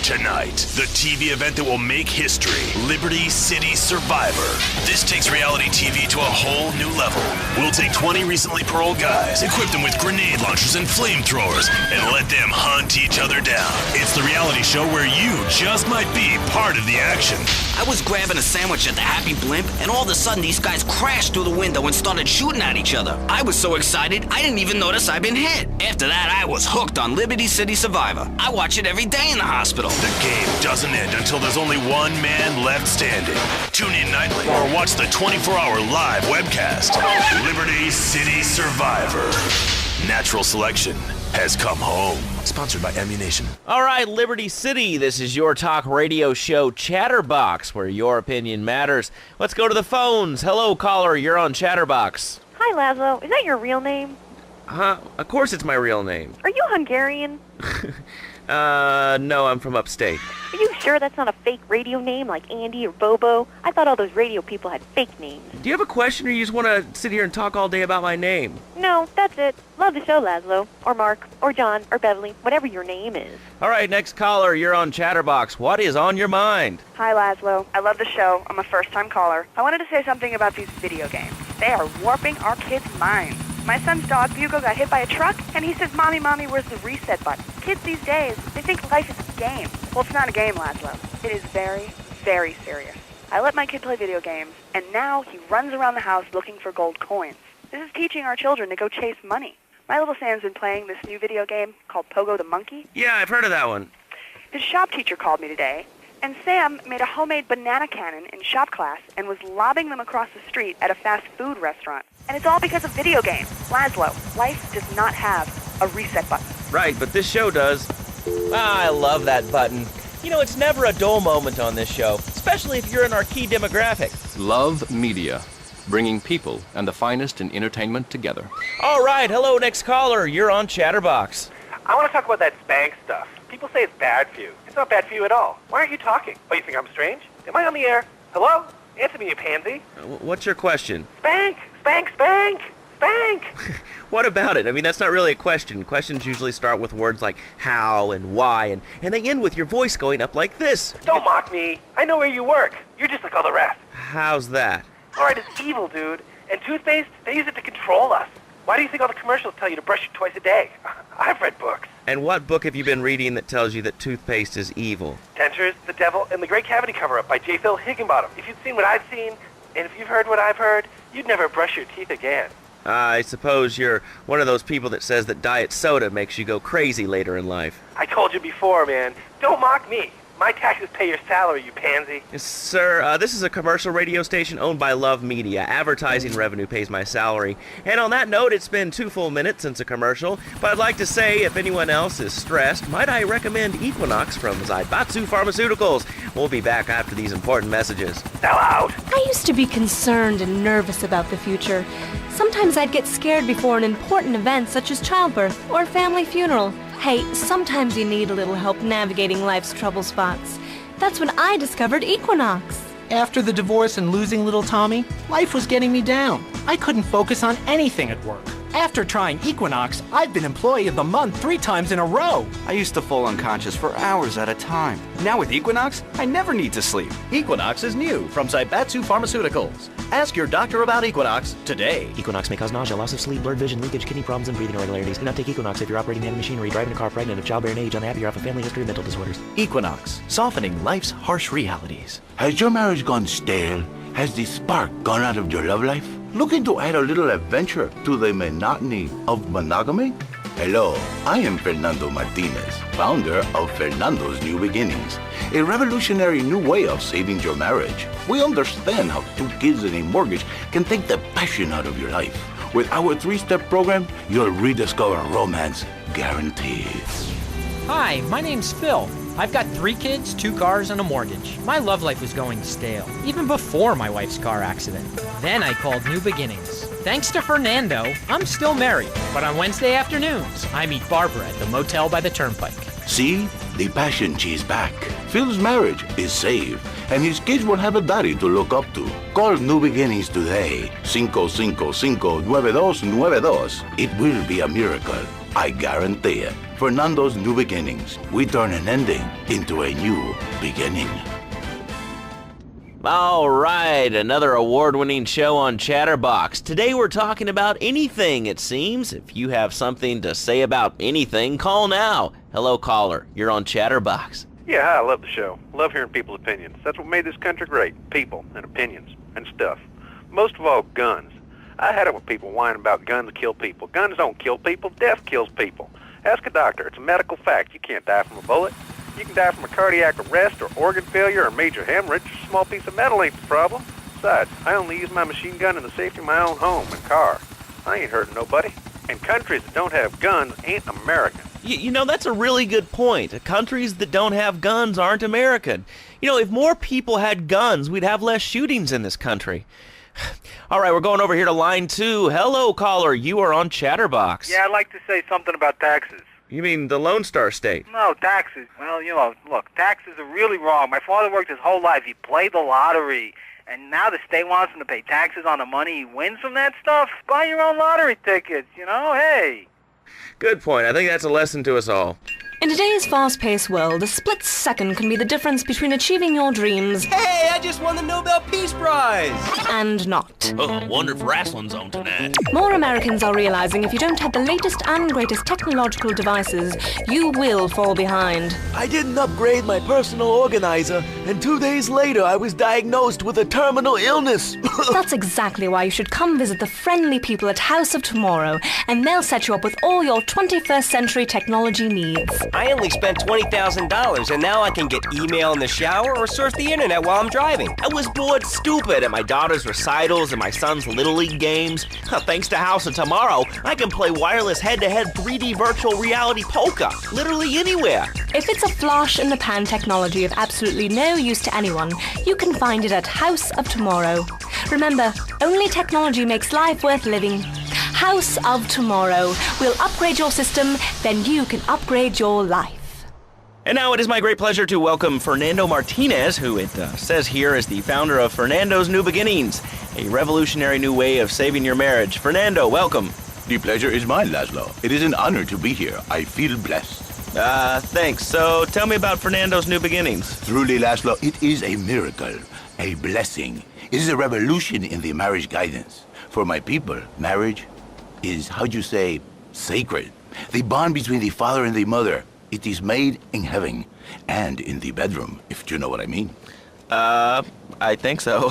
Tonight, the TV event that will make history, Liberty City Survivor. This takes reality TV to a whole new level. We'll take 20 recently paroled guys, equip them with grenade launchers and flamethrowers, and let them hunt each other down. It's the reality show where you just might be part of the action. I was grabbing a sandwich at the Happy Blimp, and all of a sudden these guys crashed through the window and started shooting at each other. I was so excited, I didn't even notice I'd been hit. After that, I was hooked on Liberty City Survivor. I watch it every day in the hospital. The game doesn't end until there's only one man left standing. Tune in nightly or watch the 24-hour live webcast. Liberty City Survivor. Natural selection has come home. Sponsored by Ammunition. All right, Liberty City, this is your talk radio show Chatterbox, where your opinion matters. Let's go to the phones. Hello, caller, you're on Chatterbox. Hi, Laszlo. Is that your real name? Of course it's my real name. Are you Hungarian? No, I'm from upstate. Are you sure that's not a fake radio name like Andy or Bobo? I thought all those radio people had fake names. Do you have a question, or you just want to sit here and talk all day about my name? No, that's it. Love the show, Laszlo. Or Mark, or John, or Beverly, whatever your name is. All right, next caller, you're on Chatterbox. What is on your mind? Hi, Laszlo. I love the show. I'm a first-time caller. I wanted to say something about these video games. They are warping our kids' minds. My son's dog, Bugle, got hit by a truck, and he says, Mommy, Mommy, where's the reset button? Kids these days, they think life is a game. Well, it's not a game, Laszlo. It is very, very serious. I let my kid play video games, and now he runs around the house looking for gold coins. This is teaching our children to go chase money. My little Sam's been playing this new video game called Pogo the Monkey. Yeah, I've heard of that one. His shop teacher called me today, and Sam made a homemade banana cannon in shop class and was lobbing them across the street at a fast food restaurant. And it's all because of video games. Laszlo, life does not have a reset button. Right, but this show does. I love that button. You know, it's never a dull moment on this show, especially if you're in our key demographic. Love Media, bringing people and the finest in entertainment together. All right, hello, next caller. You're on Chatterbox. I want to talk about that spank stuff. People say it's bad for you. It's not bad for you at all. Why aren't you talking? Oh, you think I'm strange? Am I on the air? Hello? Answer me, you pansy. What's your question? Spank! Spank! Spank! Spank! What about it? I mean, that's not really a question. Questions usually start with words like how and why, and they end with your voice going up like this. Don't mock me. I know where you work. You're just like all the rest. How's that? Fluoride is evil, dude. And toothpaste, they use it to control us. Why do you think all the commercials tell you to brush it twice a day? I've read books. And what book have you been reading that tells you that toothpaste is evil? Dentures, the Devil, and the Great Cavity Cover-Up by J. Phil Higginbottom. If you'd seen what I've seen, and if you've heard what I've heard, you'd never brush your teeth again. I suppose you're one of those people that says that diet soda makes you go crazy later in life. I told you before, man. Don't mock me. My taxes pay your salary, you pansy. Sir, this is a commercial radio station owned by Love Media. Advertising revenue pays my salary. And on that note, it's been 2 full minutes since a commercial, but I'd like to say, if anyone else is stressed, might I recommend Equinox from Zaibatsu Pharmaceuticals. We'll be back after these important messages. Sell out! I used to be concerned and nervous about the future. Sometimes I'd get scared before an important event such as childbirth or a family funeral. Hey, sometimes you need a little help navigating life's trouble spots. That's when I discovered Equinox. After the divorce and losing little Tommy, life was getting me down. I couldn't focus on anything at work. After trying Equinox, I've been Employee of the Month 3 times in a row. I used to fall unconscious for hours at a time. Now with Equinox, I never need to sleep. Equinox is new from Zaibatsu Pharmaceuticals. Ask your doctor about Equinox today. Equinox may cause nausea, loss of sleep, blurred vision, leakage, kidney problems, and breathing irregularities. Do not take Equinox if you're operating heavy machinery, driving a car, pregnant, of childbearing age, unhappy, or have a family history of mental disorders. Equinox, softening life's harsh realities. Has your marriage gone stale? Has the spark gone out of your love life? Looking to add a little adventure to the monotony of monogamy? Hello, I am Fernando Martinez, founder of Fernando's New Beginnings, a revolutionary new way of saving your marriage. We understand how 2 kids and a mortgage can take the passion out of your life. With our 3-step program, you'll rediscover romance guaranteed. Hi, my name's Phil. I've got 3 kids, 2 cars, and a mortgage. My love life was going stale, even before my wife's car accident. Then I called New Beginnings. Thanks to Fernando, I'm still married. But on Wednesday afternoons, I meet Barbara at the motel by the turnpike. See? The passion she's back. Phil's marriage is saved, and his kids will have a daddy to look up to. Call New Beginnings today. 555-9292. It will be a miracle. I guarantee it. Fernando's New Beginnings. We turn an ending into a new beginning. All right, another award-winning show on Chatterbox. Today we're talking about anything, it seems. If you have something to say about anything, call now. Hello, caller. You're on Chatterbox. Yeah, hi, I love the show. Love hearing people's opinions. That's what made this country great. People and opinions and stuff. Most of all, guns. I had it with people whining about guns kill people. Guns don't kill people. Death kills people. Ask a doctor. It's a medical fact. You can't die from a bullet. You can die from a cardiac arrest or organ failure or major hemorrhage. A small piece of metal ain't the problem. Besides, I only use my machine gun in the safety of my own home and car. I ain't hurting nobody. And countries that don't have guns ain't American. You know, that's a really good point. Countries that don't have guns aren't American. You know, if more people had guns, we'd have less shootings in this country. All right, we're going over here to line 2. Hello, caller. You are on Chatterbox. Yeah, I'd like to say something about taxes. You mean the Lone Star State? No, taxes. Well, look, taxes are really wrong. My father worked his whole life. He played the lottery. And now the state wants him to pay taxes on the money he wins from that stuff? Buy your own lottery tickets, hey. Good point. I think that's a lesson to us all. In today's fast-paced world, a split second can be the difference between achieving your dreams... Hey, I just won the Nobel Peace Prize! ...and not. Oh, wonder if wrestling's on tonight. More Americans are realizing if you don't have the latest and greatest technological devices, you will fall behind. I didn't upgrade my personal organizer, and 2 days later I was diagnosed with a terminal illness. That's exactly why you should come visit the friendly people at House of Tomorrow, and they'll set you up with all your 21st century technology needs. I only spent $20,000, and now I can get email in the shower or surf the internet while I'm driving. I was bored stupid at my daughter's recitals and my son's Little League games. Thanks to House of Tomorrow, I can play wireless head-to-head 3D virtual reality poker, literally anywhere. If it's a flash-in-the-pan technology of absolutely no use to anyone, you can find it at House of Tomorrow. Remember, only technology makes life worth living. House of Tomorrow. We'll upgrade your system, then you can upgrade your life. And now it is my great pleasure to welcome Fernando Martinez, who it says here is the founder of Fernando's New Beginnings, a revolutionary new way of saving your marriage. Fernando, welcome. The pleasure is mine, Laszlo. It is an honor to be here. I feel blessed. Thanks. So tell me about Fernando's New Beginnings. Truly, Laszlo, it is a miracle, a blessing. It is a revolution in the marriage guidance. For my people, marriage is, sacred. The bond between the father and the mother. It is made in heaven and in the bedroom, if you know what I mean. I think so.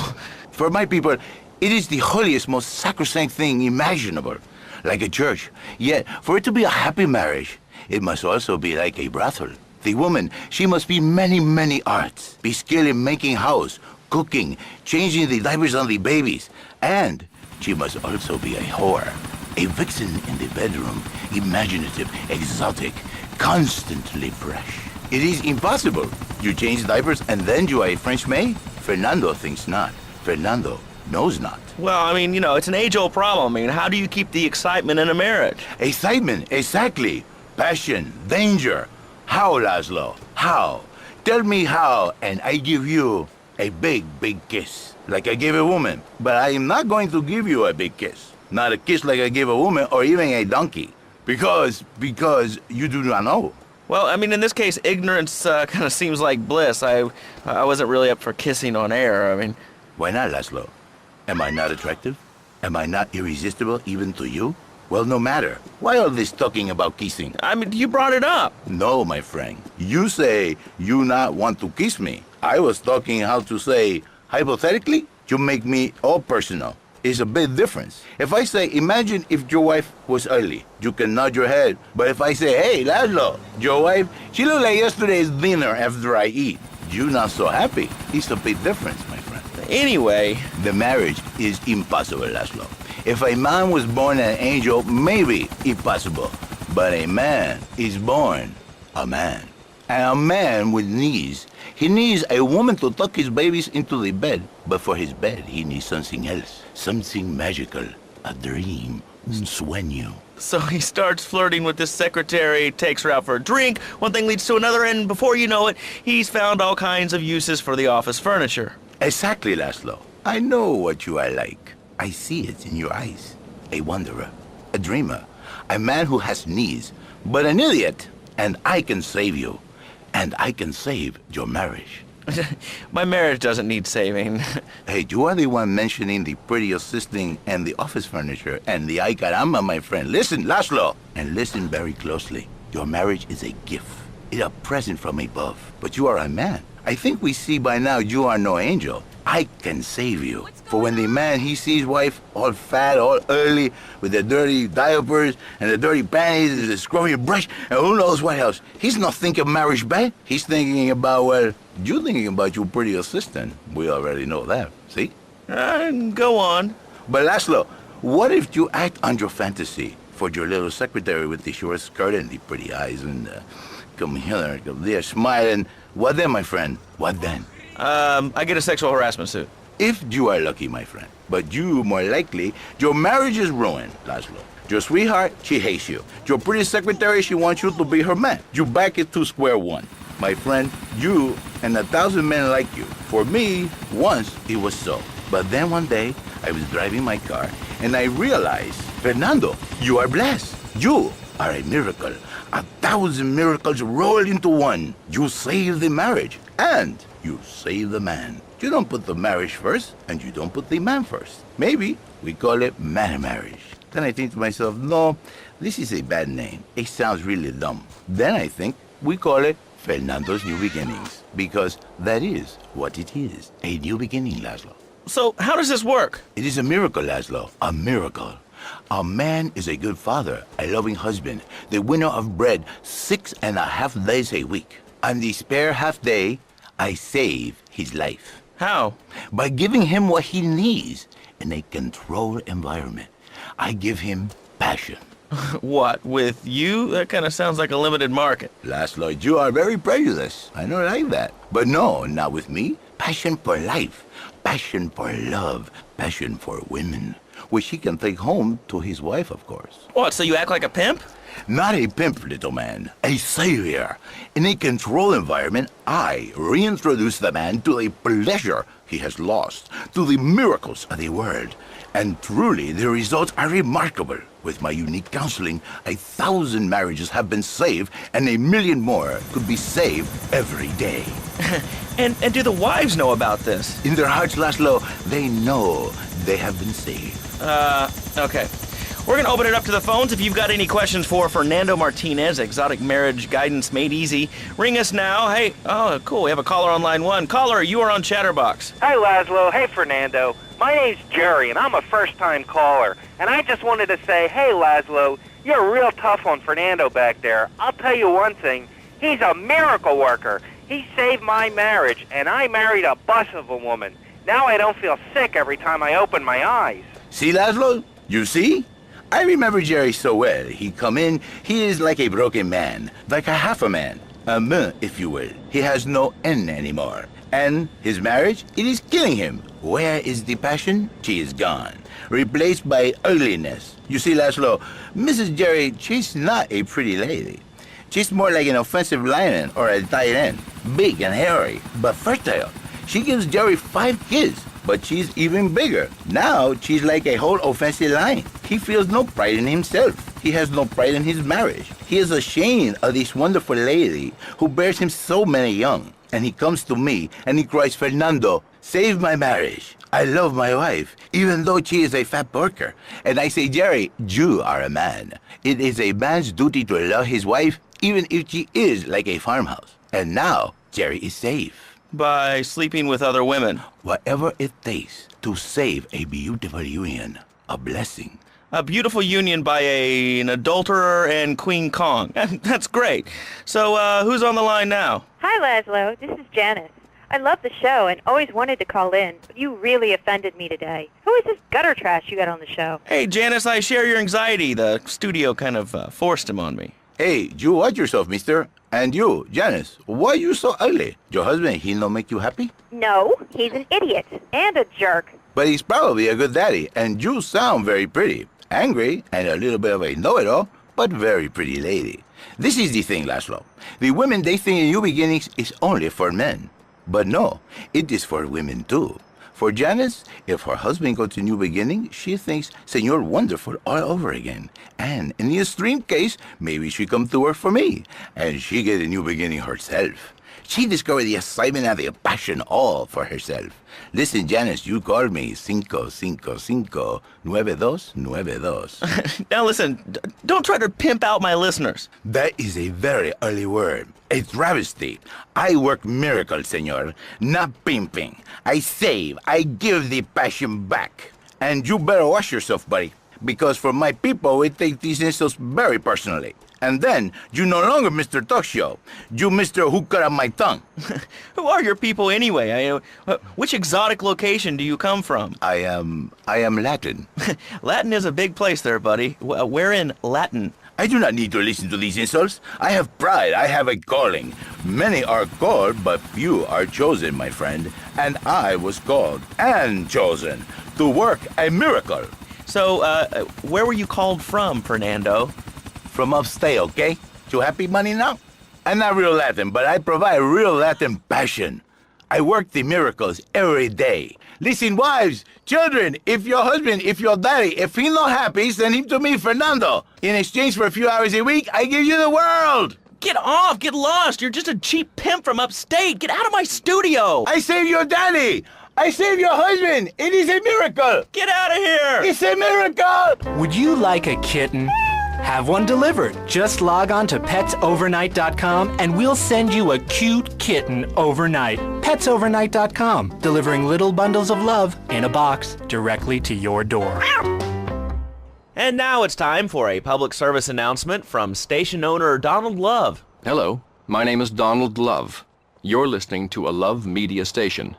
For my people, it is the holiest, most sacrosanct thing imaginable, like a church. Yet, for it to be a happy marriage, it must also be like a brothel. The woman, she must be many, many arts, be skilled in making house, cooking, changing the diapers on the babies, and she must also be a whore. A vixen in the bedroom, imaginative, exotic, constantly fresh. It is impossible. You change diapers and then you are a French maid? Fernando thinks not. Fernando knows not. Well, I mean, it's an age-old problem. I mean, how do you keep the excitement in a marriage? Excitement, exactly. Passion, danger. How, Laszlo? How? Tell me how, and I give you a big, big kiss, like I gave a woman. But I am not going to give you a big kiss. Not a kiss like I gave a woman or even a donkey. Because you do not know. Well, I mean, in this case, ignorance kind of seems like bliss. I wasn't really up for kissing on air. I mean... Why not, Laszlo? Am I not attractive? Am I not irresistible even to you? Well, no matter. Why all this talking about kissing? I mean, you brought it up. No, my friend. You say you not want to kiss me. I was talking how to say, hypothetically, you make me all personal. It's a big difference. If I say, imagine if your wife was ugly, you can nod your head. But if I say, hey, Laszlo, your wife, she looked like yesterday's dinner after I eat. You're not so happy. It's a big difference, my friend. Anyway, the marriage is impossible, Laszlo. If a man was born an angel, maybe impossible. But a man is born a man. And a man with knees. He needs a woman to tuck his babies into the bed. But for his bed, he needs something else. Something magical. A dream. Un sueño. So he starts flirting with this secretary, takes her out for a drink, one thing leads to another, and before you know it, he's found all kinds of uses for the office furniture. Exactly, Laszlo. I know what you are like. I see it in your eyes. A wanderer. A dreamer. A man who has knees. But an idiot. and I can save you. And I can save your marriage. My marriage doesn't need saving. Hey, you are the one mentioning the pretty assisting and the office furniture and the ay caramba, my friend. Listen, Laszlo, and listen very closely. Your marriage is a gift. It's a present from above. But you are a man. I think we see by now you are no angel. I can save you. For when the man, he sees wife all fat, all early, with the dirty diapers and the dirty panties and the scrubby brush, and who knows what else. He's not thinking marriage bad. He's thinking about, well, you thinking about your pretty assistant. We already know that, see? Go on. But Laszlo, what if you act on your fantasy for your little secretary with the short skirt and the pretty eyes and come here, come there, smiling? What then, my friend? What then? I get a sexual harassment suit. If you are lucky, my friend. But you, more likely, your marriage is ruined, Laszlo. Your sweetheart, she hates you. Your pretty secretary, she wants you to be her man. You back it to square one. My friend, you and 1,000 men like you. For me, once it was so. But then one day, I was driving my car, and I realized, Fernando, you are blessed. You are a miracle. 1,000 miracles rolled into one. You saved the marriage, and you save the man. You don't put the marriage first, and you don't put the man first. Maybe we call it man marriage. Then I think to myself, no, this is a bad name. It sounds really dumb. Then I think we call it Fernando's New Beginnings, because that is what it is, a new beginning, Laszlo. So how does this work? It is a miracle, Laszlo, a miracle. A man is a good father, a loving husband, the winner of bread 6.5 days a week. On the spare half day, I save his life. How? By giving him what he needs in a controlled environment. I give him passion. What, with you? That kind of sounds like a limited market. Laszlo, you are very prejudiced. I don't like that. But no, not with me. Passion for life, passion for love, passion for women, which he can take home to his wife, of course. What, so you act like a pimp? Not a pimp, little man. A savior. In a controlled environment, I reintroduce the man to the pleasure he has lost, to the miracles of the world. And truly, the results are remarkable. With my unique counseling, 1,000 marriages have been saved, and 1 million more could be saved every day. And do the wives know about this? In their hearts, Laszlo, they know they have been saved. Okay. We're going to open it up to the phones. If you've got any questions for Fernando Martinez, Exotic Marriage Guidance Made Easy, ring us now. Hey, oh, cool. We have a caller on line 1. Caller, you are on Chatterbox. Hi, Laszlo. Hey, Fernando. My name's Jerry, and I'm a first-time caller. And I just wanted to say, hey, Laszlo, you're real tough on Fernando back there. I'll tell you one thing. He's a miracle worker. He saved my marriage, and I married a bus of a woman. Now I don't feel sick every time I open my eyes. See, Laszlo? You see? I remember Jerry so well. He come in, he is like a broken man, like a half a man, a man, if you will. He has no N anymore. And his marriage, it is killing him. Where is the passion? She is gone, replaced by ugliness. You see, Laszlo, Mrs. Jerry, she's not a pretty lady. She's more like an offensive lion or a tight end, big and hairy, but fertile. She gives Jerry 5 kids. But she's even bigger. Now, she's like a whole offensive line. He feels no pride in himself. He has no pride in his marriage. He is ashamed of this wonderful lady who bears him so many young. And he comes to me and he cries, Fernando, save my marriage. I love my wife, even though she is a fat porker. And I say, Jerry, you are a man. It is a man's duty to love his wife, even if she is like a farmhouse. And now, Jerry is safe. By sleeping with other women. Whatever it takes to save a beautiful union, a blessing. A beautiful union by an adulterer and Queen Kong. That's great. So, who's on the line now? Hi, Laszlo. This is Janice. I love the show and always wanted to call in, but you really offended me today. Who is this gutter trash you got on the show? Hey, Janice, I share your anxiety. The studio kind of forced him on me. Hey, you watch yourself, mister. And you, Janice, why are you so ugly? Your husband, he don't make you happy? No, he's an idiot and a jerk. But he's probably a good daddy, and you sound very pretty. Angry, and a little bit of a know-it-all, but very pretty lady. This is the thing, Laszlo. The women they think in New Beginnings is only for men. But no, it is for women too. For Janice, if her husband goes to New Beginning, she thinks Senor Wonderful all over again. And in the extreme case, maybe she come to work for me, and she get a new beginning herself. She discovered the excitement and the passion all for herself. Listen, Janice, you called me 555-9292. Now listen, don't try to pimp out my listeners. That is a very early word. A travesty. I work miracles, senor, not pimping. I save. I give the passion back. And you better watch yourself, buddy, because for my people, we take these insults very personally. And then, you no longer Mr. Talk Show. You Mr. Who Cut Out My Tongue. Who are your people anyway? Which exotic location do you come from? I am Latin. Latin is a big place there, buddy. Where in Latin? I do not need to listen to these insults. I have pride. I have a calling. Many are called, but few are chosen, my friend. And I was called and chosen to work a miracle. So, where were you called from, Fernando? From upstate, okay? You happy money now? I'm not real Latin, but I provide real Latin passion. I work the miracles every day. Listen, wives, children, if your husband, if your daddy, if he's not happy, send him to me, Fernando. In exchange for a few hours a week, I give you the world. Get off, get lost. You're just a cheap pimp from upstate. Get out of my studio. I save your daddy. I save your husband. It is a miracle. Get out of here. It's a miracle. Would you like a kitten? Have one delivered. Just log on to petsovernight.com and we'll send you a cute kitten overnight. Petsovernight.com, delivering little bundles of love in a box directly to your door. And now it's time for a public service announcement from station owner Donald Love. Hello, my name is Donald Love. You're listening to a Love Media station.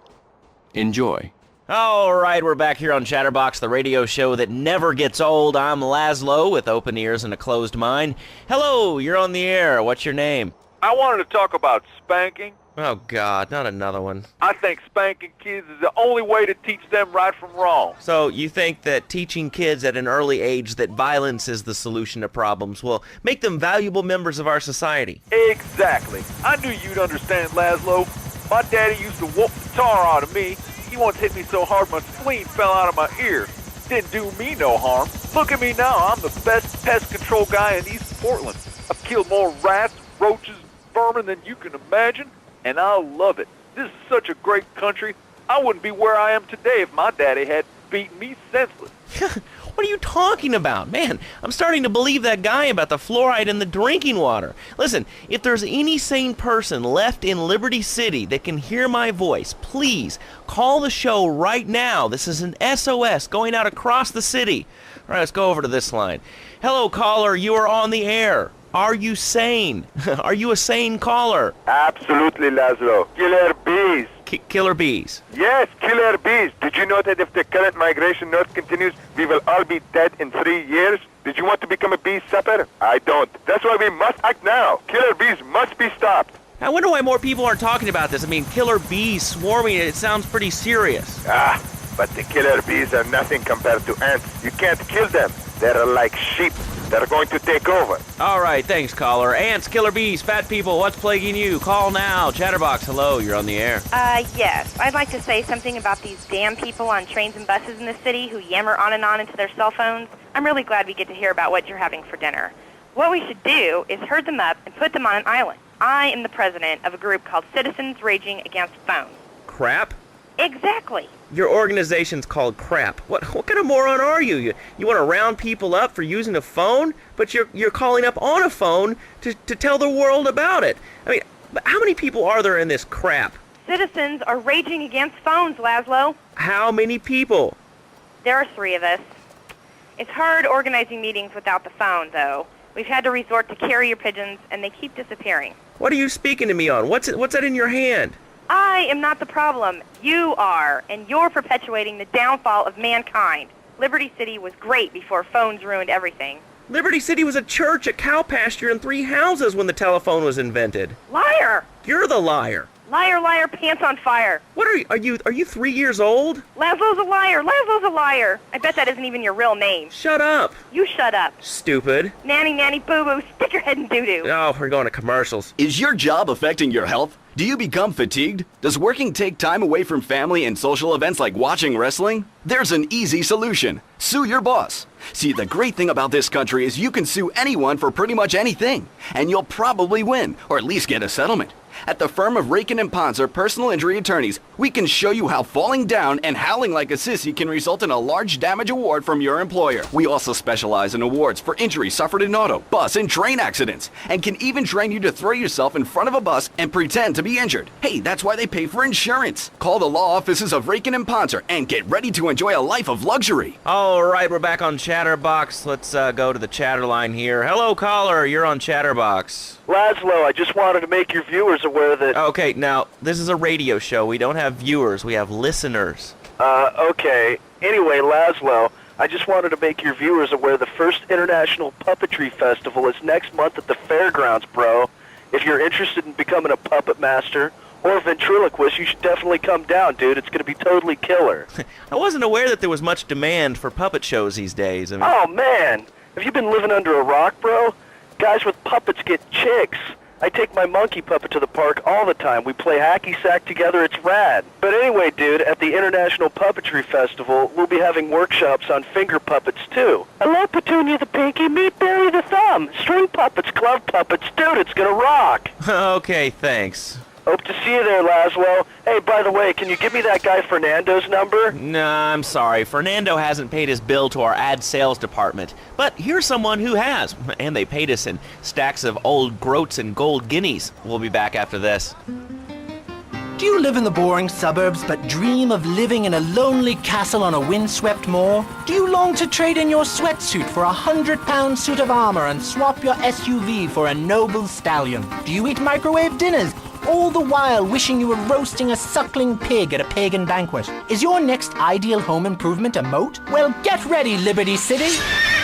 Enjoy. All right, we're back here on Chatterbox, the radio show that never gets old. I'm Laszlo with open ears and a closed mind. Hello, you're on the air. What's your name? I wanted to talk about spanking. Oh, God, not another one. I think spanking kids is the only way to teach them right from wrong. So you think that teaching kids at an early age that violence is the solution to problems will make them valuable members of our society? Exactly. I knew you'd understand, Laszlo. My daddy used to whoop the tar out of me. He once hit me so hard my spleen fell out of my ear. Didn't do me no harm. Look at me now. I'm the best pest control guy in East Portland. I've killed more rats, roaches, vermin than you can imagine, and I love it. This is such a great country. I wouldn't be where I am today if my daddy had beaten me senseless. What are you talking about? Man, I'm starting to believe that guy about the fluoride in the drinking water. Listen, if there's any sane person left in Liberty City that can hear my voice, please call the show right now. This is an SOS going out across the city. All right, let's go over to this line. Hello, caller. You are on the air. Are you sane? Are you a sane caller? Absolutely, Laszlo. Killer bees. Killer bees. Yes, killer bees. Did you know that if the current migration north continues, we will all be dead in 3 years? Did you want to become a bee supper? I don't. That's why we must act now. Killer bees must be stopped. I wonder why more people aren't talking about this. I mean, killer bees swarming, it sounds pretty serious. But the killer bees are nothing compared to ants. You can't kill them. They're like sheep. They're going to take over. All right, thanks, caller. Ants, killer bees, fat people, what's plaguing you? Call now. Chatterbox, hello, you're on the air. Yes. I'd like to say something about these damn people on trains and buses in the city who yammer on and on into their cell phones. I'm really glad we get to hear about what you're having for dinner. What we should do is herd them up and put them on an island. I am the president of a group called Citizens Raging Against Phones. Crap? Exactly. Your organization's called Crap. What kind of moron are you? You want to round people up for using a phone, but you're calling up on a phone to tell the world about it. I mean, how many people are there in this crap? Citizens are raging against phones, Laszlo. How many people? There are 3 of us. It's hard organizing meetings without the phone, though. We've had to resort to carrier pigeons, and they keep disappearing. What are you speaking to me on? What's that in your hand? I am not the problem. You are, and you're perpetuating the downfall of mankind. Liberty City was great before phones ruined everything. Liberty City was a church, a cow pasture, and 3 houses when the telephone was invented. Liar! You're the liar. Liar, liar, pants on fire. What are you 3 years old? Laszlo's a liar. Laszlo's a liar. I bet that isn't even your real name. Shut up. You shut up. Stupid. Nanny, nanny, boo-boo, stick your head in doo-doo. Oh, we're going to commercials. Is your job affecting your health? Do you become fatigued? Does working take time away from family and social events like watching wrestling? There's an easy solution. Sue your boss. See, the great thing about this country is you can sue anyone for pretty much anything, and you'll probably win, or at least get a settlement. At the firm of Rakin & Ponzer Personal Injury Attorneys, we can show you how falling down and howling like a sissy can result in a large damage award from your employer. We also specialize in awards for injuries suffered in auto, bus, and train accidents, and can even train you to throw yourself in front of a bus and pretend to be injured. Hey, that's why they pay for insurance. Call the law offices of Rakin & Ponzer and get ready to enjoy a life of luxury. All right, we're back on Chatterbox. Let's go to the chatter line here. Hello, caller. You're on Chatterbox. Laszlo, I just wanted to make your viewers aware that... Okay, now, this is a radio show. We don't have viewers. We have listeners. Okay. Anyway, Laszlo, I just wanted to make your viewers aware the first International Puppetry Festival is next month at the fairgrounds, bro. If you're interested in becoming a puppet master or a ventriloquist, you should definitely come down, dude. It's going to be totally killer. I wasn't aware that there was much demand for puppet shows these days. I mean... Oh, man. Have you been living under a rock, bro? Guys with puppets get chicks. I take my monkey puppet to the park all the time. We play hacky sack together. It's rad. But anyway, dude, at the International Puppetry Festival, we'll be having workshops on finger puppets, too. I love Petunia the Pinky, meet Barry the Thumb, string puppets, glove puppets. Dude, it's gonna rock. Okay, thanks. Hope to see you there, Laszlo. Hey, by the way, can you give me that guy Fernando's number? Nah, I'm sorry. Fernando hasn't paid his bill to our ad sales department. But here's someone who has. And they paid us in stacks of old groats and gold guineas. We'll be back after this. Do you live in the boring suburbs but dream of living in a lonely castle on a windswept moor? Do you long to trade in your sweatsuit for a 100-pound suit of armor and swap your SUV for a noble stallion? Do you eat microwave dinners, all the while wishing you were roasting a suckling pig at a pagan banquet? Is your next ideal home improvement a moat? Well, get ready, Liberty City!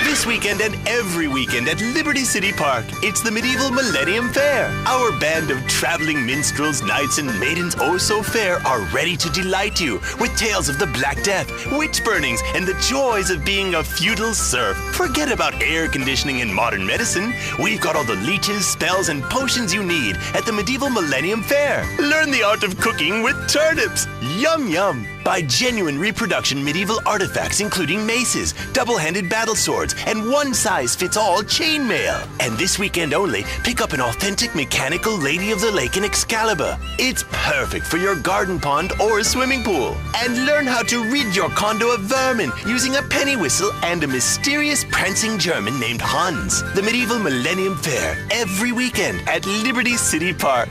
This weekend and every weekend at Liberty City Park, it's the Medieval Millennium Fair. Our band of traveling minstrels, knights, and maidens oh so fair are ready to delight you with tales of the Black Death, witch burnings, and the joys of being a feudal serf. Forget about air conditioning and modern medicine. We've got all the leeches, spells, and potions you need at the Medieval Millennium Fair. Learn the art of cooking with turnips. Yum yum. Buy genuine reproduction medieval artifacts including maces, double-handed battle swords, and one-size-fits-all chainmail. And this weekend only, pick up an authentic mechanical Lady of the Lake in Excalibur. It's perfect for your garden pond or swimming pool. And learn how to rid your condo of vermin using a penny whistle and a mysterious prancing German named Hans. The Medieval Millennium Fair, every weekend at Liberty City Park.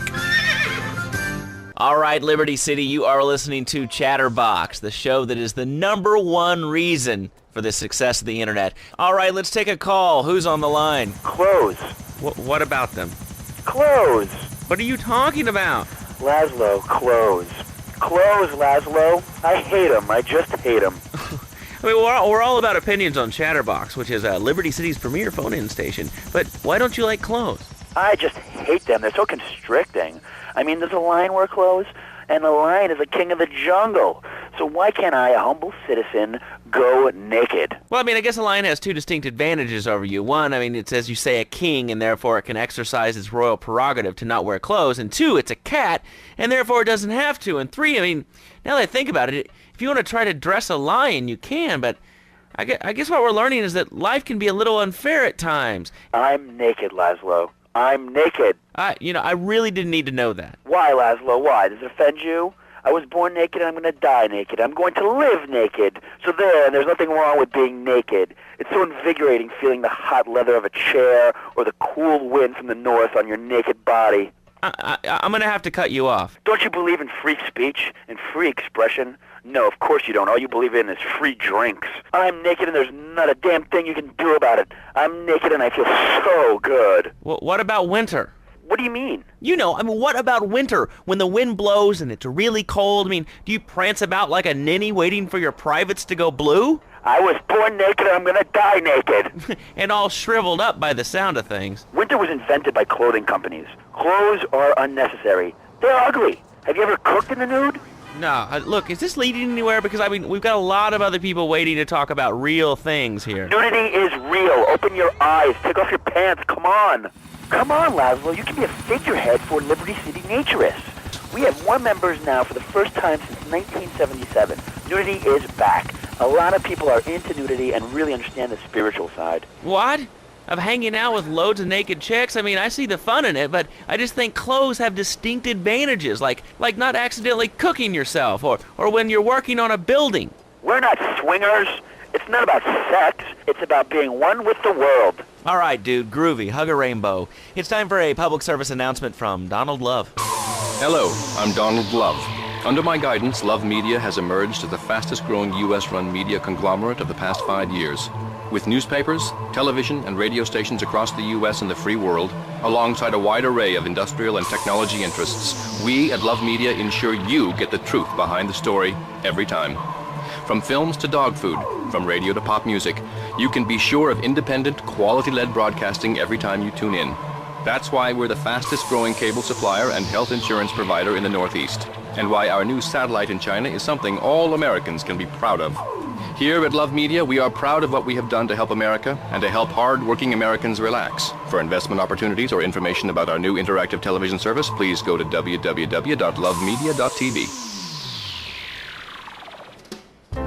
All right, Liberty City, you are listening to Chatterbox, the show that is the #1 reason for the success of the internet. All right, let's take a call. Who's on the line? Clothes. What about them? Clothes. What are you talking about? Laszlo, clothes. Clothes, Laszlo. I hate them. I just hate them. I mean, we're all about opinions on Chatterbox, which is Liberty City's premier phone-in station. But why don't you like clothes? I just hate them. They're so constricting. I mean, does a lion wear clothes? And the lion is a king of the jungle. So why can't I, a humble citizen, go naked? Well, I mean, I guess a lion has two distinct advantages over you. One, I mean, it's, as you say, a king, and therefore it can exercise its royal prerogative to not wear clothes. And two, it's a cat, and therefore it doesn't have to. And three, I mean, now that I think about it, if you want to try to dress a lion, you can, but I guess what we're learning is that life can be a little unfair at times. I'm naked, Laszlo. I'm naked. I really didn't need to know that. Why, Laszlo? Why? Does it offend you? I was born naked and I'm going to die naked. I'm going to live naked. So there's nothing wrong with being naked. It's so invigorating feeling the hot leather of a chair or the cool wind from the north on your naked body. I'm going to have to cut you off. Don't you believe in free speech and free expression? No, of course you don't. All you believe in is free drinks. I'm naked and there's not a damn thing you can do about it. I'm naked and I feel so good. Well, what about winter? What do you mean? What about winter? When the wind blows and it's really cold, do you prance about like a ninny waiting for your privates to go blue? I was born naked and I'm gonna die naked. And all shriveled up by the sound of things. Winter was invented by clothing companies. Clothes are unnecessary. They're ugly. Have you ever cooked in the nude? No, look, is this leading anywhere? Because, I mean, we've got a lot of other people waiting to talk about real things here. Nudity is real. Open your eyes. Take off your pants. Come on. Come on, Laszlo. You can be a figurehead for Liberty City Naturists. We have more members now for the first time since 1977. Nudity is back. A lot of people are into nudity and really understand the spiritual side. What? Of hanging out with loads of naked chicks? I mean, I see the fun in it, but I just think clothes have distinct advantages, like not accidentally cooking yourself, or when you're working on a building. We're not swingers. It's not about sex. It's about being one with the world. All right, dude, groovy, hug a rainbow. It's time for a public service announcement from Donald Love. Hello, I'm Donald Love. Under my guidance, Love Media has emerged as the fastest-growing U.S.-run media conglomerate of the past 5 years. With newspapers, television, and radio stations across the U.S. and the free world, alongside a wide array of industrial and technology interests, we at Love Media ensure you get the truth behind the story every time. From films to dog food, from radio to pop music, you can be sure of independent, quality-led broadcasting every time you tune in. That's why we're the fastest-growing cable supplier and health insurance provider in the Northeast, and why our new satellite in China is something all Americans can be proud of. Here at Love Media, we are proud of what we have done to help America and to help hard-working Americans relax. For investment opportunities or information about our new interactive television service, please go to www.lovemedia.tv.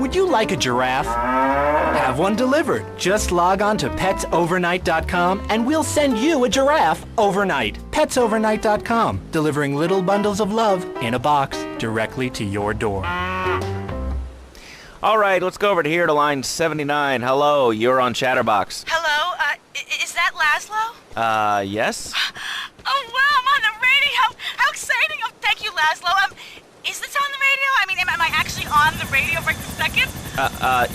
Would you like a giraffe? Have one delivered. Just log on to petsovernight.com and we'll send you a giraffe overnight. Petsovernight.com, delivering little bundles of love in a box directly to your door. All right, let's go over here to line 79. Hello, you're on Chatterbox. Hello, is that Laszlo? Yes? Oh, wow, I'm on the radio. How exciting. Oh, thank you, Laszlo. Is this on the radio? I mean, am I actually on the radio right this second?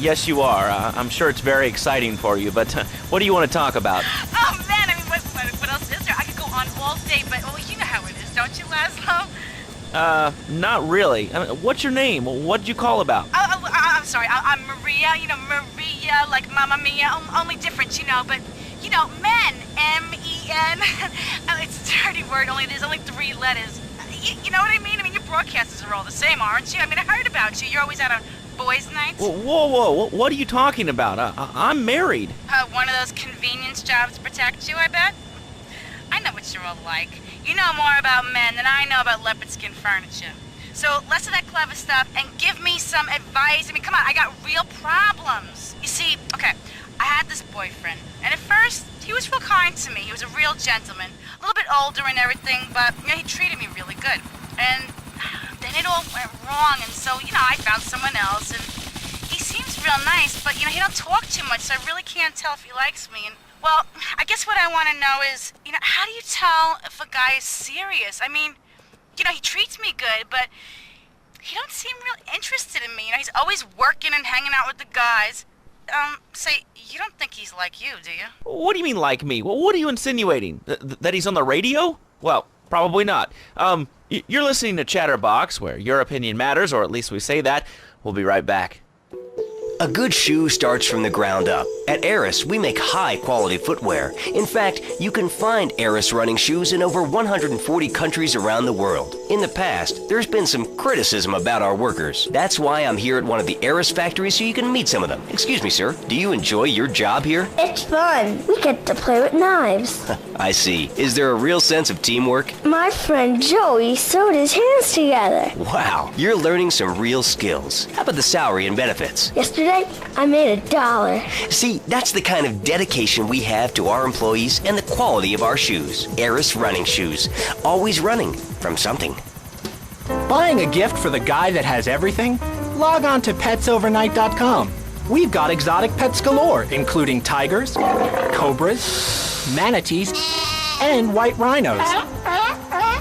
Yes, you are. I'm sure it's very exciting for you, but what do you want to talk about? Oh, man, I mean, what else is there? I could go on all day, but, well, you know how it is, don't you, Laszlo? Not really. I mean, what'd your name? What'd you call about? I'm sorry. I'm Maria, Maria, like Mamma Mia, only different, but, men, M-E-N. It's a dirty word, there's only 3 letters. You know what I mean? I mean, your broadcasters are all the same, aren't you? I mean, I heard about you. You're always out on boys' nights. Whoa. What are you talking about? I'm married. One of those convenience jobs to protect you, I bet? I know what you're all like. You know more about men than I know about leopard skin furniture. So less of that clever stuff and give me some advice. I mean, come on, I got real problems. You see, okay, I had this boyfriend, and at first, he was real kind to me. He was a real gentleman, a little bit older and everything, but, he treated me really good. And then it all went wrong, and so, I found someone else, and he seems real nice, but, he don't talk too much, so I really can't tell if he likes me. And, well, I guess what I want to know is, how do you tell if a guy is serious? I mean, he treats me good, but he don't seem real interested in me. He's always working and hanging out with the guys. Say, you don't think he's like you, do you? What do you mean, like me? What are you insinuating? That he's on the radio? Well, probably not. You're listening to Chatterbox, where your opinion matters, or at least we say that. We'll be right back. A good shoe starts from the ground up. At Eris, we make high-quality footwear. In fact, you can find Eris running shoes in over 140 countries around the world. In the past, there's been some criticism about our workers. That's why I'm here at one of the Eris factories so you can meet some of them. Excuse me, sir. Do you enjoy your job here? It's fun. We get to play with knives. I see. Is there a real sense of teamwork? My friend Joey sewed his hands together. Wow, you're learning some real skills. How about the salary and benefits? Yesterday, I made $1. See, that's the kind of dedication we have to our employees and the quality of our shoes. Eris running shoes. Always running from something. Buying a gift for the guy that has everything? Log on to petsovernight.com. We've got exotic pets galore, including tigers, cobras, manatees, and white rhinos.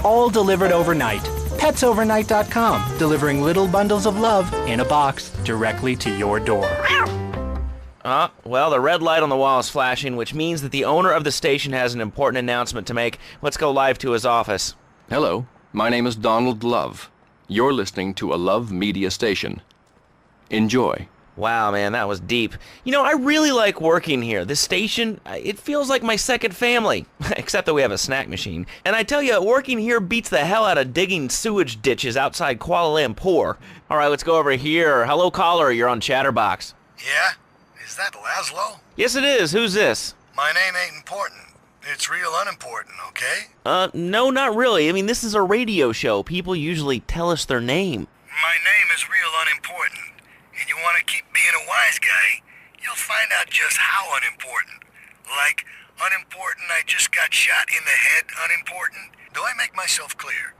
All delivered overnight. petsovernight.com, delivering little bundles of love in a box directly to your door. Well, the red light on the wall is flashing, which means that the owner of the station has an important announcement to make. Let's go live to his office. Hello, my name is Donald Love. You're listening to a Love Media station. Enjoy. Wow, man, that was deep. You know, I really like working here. This station, it feels like my second family, except that we have a snack machine. And I tell you, working here beats the hell out of digging sewage ditches outside Kuala Lumpur. All right, let's go over here. Hello, caller, you're on Chatterbox. Yeah? Is that Laszlo? Yes, it is. Who's this? My name ain't important. It's real unimportant, okay? No, not really. I mean, this is a radio show. People usually tell us their name. My name is real unimportant. And you want to keep being a wise guy, you'll find out just how unimportant. Like, unimportant, I just got shot in the head, unimportant. Do I make myself clear?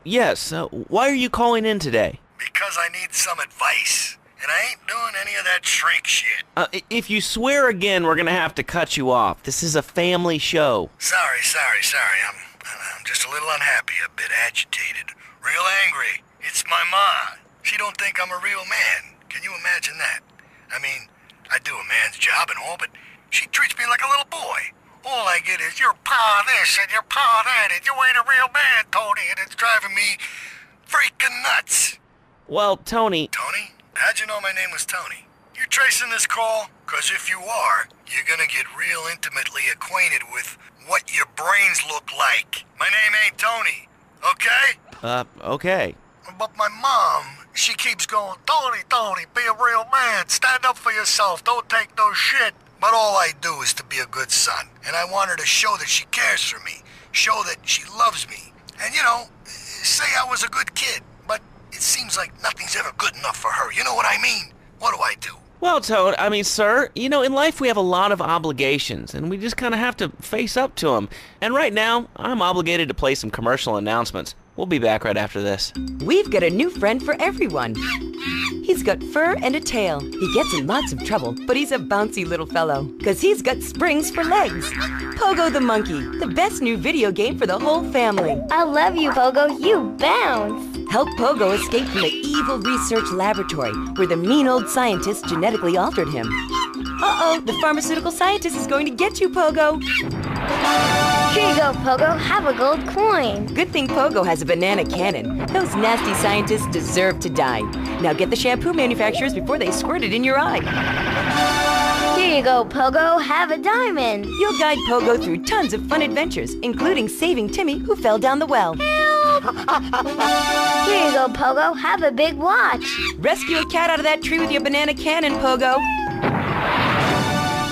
Yes. Why are you calling in today? Because I need some advice. And I ain't doing any of that shrink shit. If you swear again, we're gonna have to cut you off. This is a family show. Sorry. I'm just a little unhappy, a bit agitated, real angry. It's my ma. She don't think I'm a real man. Can you imagine that? I mean, I do a man's job and all, but she treats me like a little boy. All I get is, your pa this and your pa that, and you ain't a real man, Tony, and it's driving me freaking nuts. Well, Tony... Tony? How'd you know my name was Tony? You tracing this call? 'Cause if you are, you're gonna get real intimately acquainted with what your brains look like. My name ain't Tony, okay? Okay. But my mom, she keeps going, Tony, be a real man. Stand up for yourself. Don't take no shit. But all I do is to be a good son. And I want her to show that she cares for me. Show that she loves me. And, you know, say I was a good kid. But it seems like nothing's ever good enough for her. You know what I mean? What do I do? Well, sir, you know, in life we have a lot of obligations, and we just kind of have to face up to them. And right now, I'm obligated to play some commercial announcements. We'll be back right after this. We've got a new friend for everyone. He's got fur and a tail. He gets in lots of trouble, but he's a bouncy little fellow, 'cause he's got springs for legs. Pogo the Monkey, the best new video game for the whole family. I love you, Pogo. You bounce. Help Pogo escape from the evil research laboratory where the mean old scientist genetically altered him. Uh-oh, the pharmaceutical scientist is going to get you, Pogo. Here you go, Pogo. Have a gold coin. Good thing Pogo has a banana cannon. Those nasty scientists deserve to die. Now get the shampoo manufacturers before they squirt it in your eye. Here you go, Pogo. Have a diamond. You'll guide Pogo through tons of fun adventures, including saving Timmy, who fell down the well. Here you go, Pogo. Have a big watch. Rescue a cat out of that tree with your banana cannon, Pogo.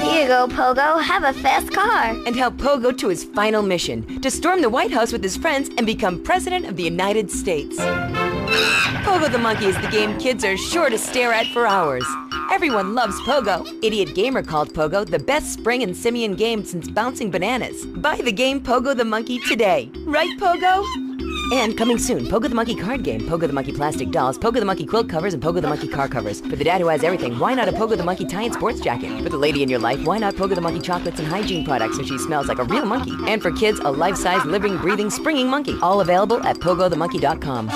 Here you go, Pogo. Have a fast car. And help Pogo to his final mission, to storm the White House with his friends and become President of the United States. Pogo the Monkey is the game kids are sure to stare at for hours. Everyone loves Pogo. Idiot Gamer called Pogo the best spring and simian game since bouncing bananas. Buy the game Pogo the Monkey today. Right, Pogo? And coming soon, Pogo the Monkey card game, Pogo the Monkey plastic dolls, Pogo the Monkey quilt covers, and Pogo the Monkey car covers. For the dad who has everything, why not a Pogo the Monkey tie-in sports jacket? For the lady in your life, why not Pogo the Monkey chocolates and hygiene products so she smells like a real monkey? And for kids, a life-size, living, breathing, springing monkey. All available at pogothemonkey.com.